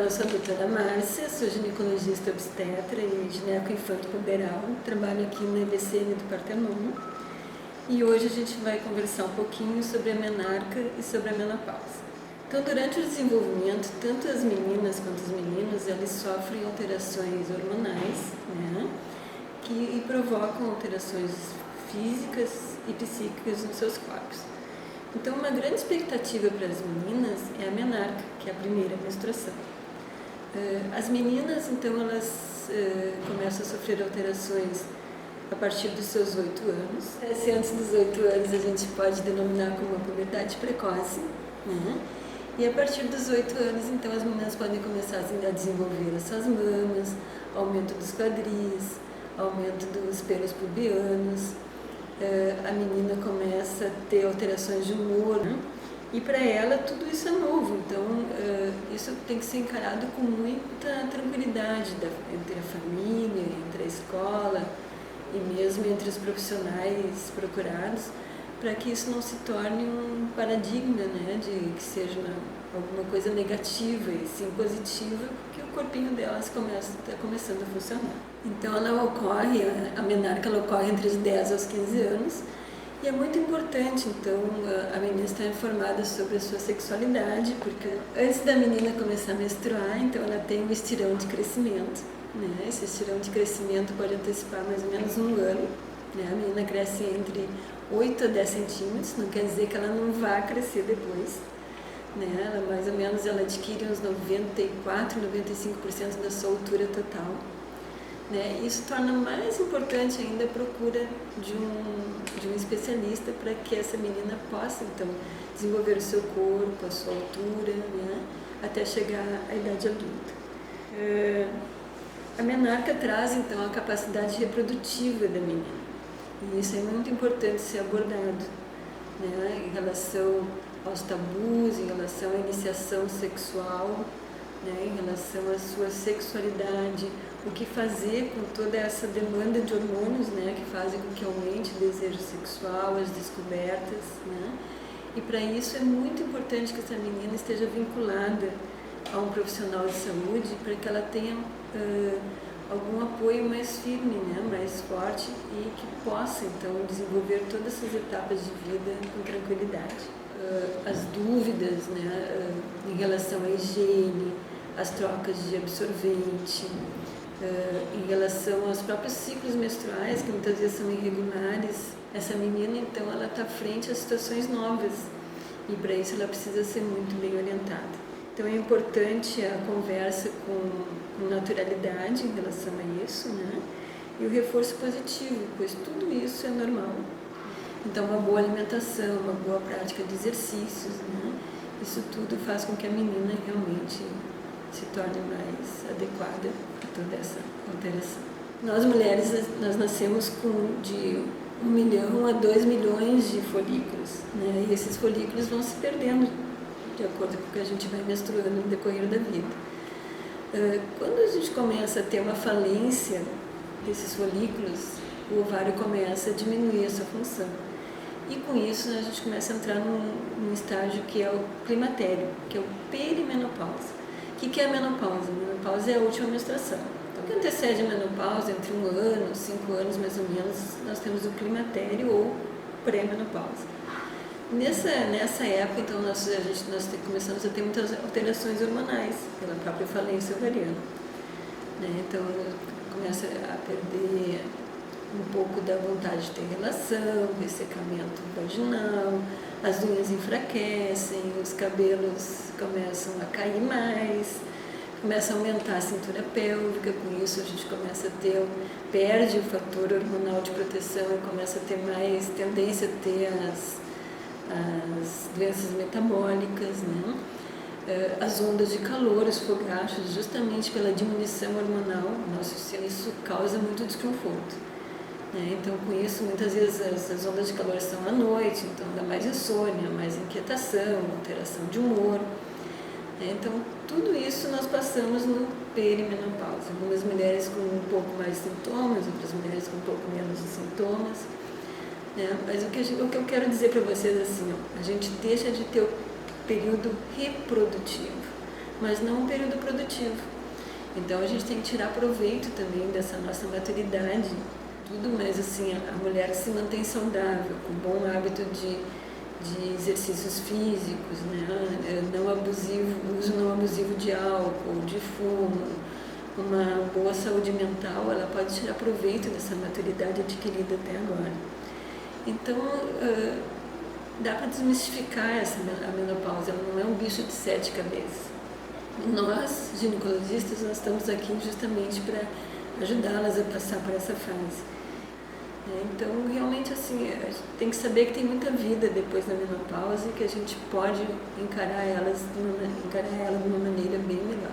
eu sou a doutora Márcia, sou ginecologista obstetra e gineco-infanto-puberal, trabalho aqui na EBCM do Partenon e hoje a gente vai conversar um pouquinho sobre a menarca e sobre a menopausa. Então, durante o desenvolvimento, tanto as meninas quanto os meninos, eles sofrem alterações hormonais, né, que provocam alterações físicas e psíquicas nos seus corpos. Então, uma grande expectativa para as meninas é a menarca, que é a primeira menstruação. As meninas, então, elas começam a sofrer alterações a partir dos seus 8 anos. Se antes dos 8 anos a gente pode denominar como uma puberdade precoce, né? E a partir dos 8 anos, então, as meninas podem começar a desenvolver as suas mamas, aumento dos quadris, aumento dos pelos pubianos. A menina começa a ter alterações de humor, né? E para ela tudo isso é novo, então isso tem que ser encarado com muita tranquilidade entre a família, entre a escola e mesmo entre os profissionais procurados, para que isso não se torne um paradigma, né, de que seja alguma coisa negativa e sim positiva, porque o corpinho delas está começando a funcionar. Então a menarca ela ocorre entre os 10 aos 15 anos e é muito importante, então, a menina estar informada sobre a sua sexualidade, porque antes da menina começar a menstruar, então ela tem um estirão de crescimento, né? Esse estirão de crescimento pode antecipar mais ou menos um ano, né? A menina cresce entre 8 a 10 centímetros, não quer dizer que ela não vá crescer depois, né? Ela, mais ou menos, ela adquire uns 94, 95% da sua altura total, né? Isso torna mais importante ainda a procura de um especialista para que essa menina possa, então, desenvolver o seu corpo, a sua altura, né? Até chegar à idade adulta. A menarca traz, então, a capacidade reprodutiva da menina. E isso é muito importante ser abordado, né, em relação aos tabus, em relação à iniciação sexual, né, em relação à sua sexualidade, o que fazer com toda essa demanda de hormônios, né, que fazem com que aumente o desejo sexual, as descobertas, né, e para isso é muito importante que essa menina esteja vinculada a um profissional de saúde para que ela tenha algum apoio mais firme, né, mais forte e que possa, então, desenvolver todas essas etapas de vida com tranquilidade. As dúvidas, né, em relação à higiene, as trocas de absorvente, em relação aos próprios ciclos menstruais, que muitas vezes são irregulares, essa menina, então, ela está frente a situações novas e para isso ela precisa ser muito bem orientada. Então é importante a conversa com naturalidade em relação a isso, né? E o reforço positivo, pois tudo isso é normal. Então uma boa alimentação, uma boa prática de exercícios, né? Isso tudo faz com que a menina realmente se torne mais adequada a toda essa alteração. Nós mulheres, nós nascemos de 1 milhão a 2 milhões de folículos, né? E esses folículos vão se perdendo de acordo com o que a gente vai menstruando no decorrer da vida. Quando a gente começa a ter uma falência desses folículos, o ovário começa a diminuir a sua função. E com isso a gente começa a entrar num estágio que é o climatério, que é o perimenopausa. O que é a menopausa? A menopausa é a última menstruação. Então, o que antecede a menopausa, entre 1 ano, 5 anos mais ou menos, nós temos o climatério ou pré-menopausa. Nessa época, então, nós começamos a ter muitas alterações hormonais, pela própria falência ovariana, né? Então, começa a perder um pouco da vontade de ter relação, ressecamento vaginal, as unhas enfraquecem, os cabelos começam a cair mais, começa a aumentar a cintura pélvica, com isso a gente começa a perde o fator hormonal de proteção e começa a ter mais tendência a ter as doenças metabólicas, né? As ondas de calor, os fogachos, justamente pela diminuição hormonal, isso causa muito desconforto, né? Então, com isso, muitas vezes as ondas de calor são à noite, então dá mais insônia, mais inquietação, alteração de humor, né? Então, tudo isso nós passamos no perimenopausa. Algumas mulheres com um pouco mais de sintomas, outras mulheres com um pouco menos de sintomas. Mas o que eu quero dizer para vocês assim, a gente deixa de ter o período reprodutivo. mas não um período produtivo. Então a gente tem que tirar proveito também dessa nossa maturidade, tudo, mas assim, a mulher se mantém saudável, com bom hábito de exercícios físicos, né? Não abusivo, uso não abusivo de álcool, de fumo, uma boa saúde mental, ela pode tirar proveito dessa maturidade adquirida até agora. Então, dá para desmistificar a menopausa, ela não é um bicho de 7 cabeças. Nós, ginecologistas, nós estamos aqui justamente para ajudá-las a passar por essa fase. Então, realmente, assim, a gente tem que saber que tem muita vida depois da menopausa e que a gente pode encarar ela de uma maneira bem melhor.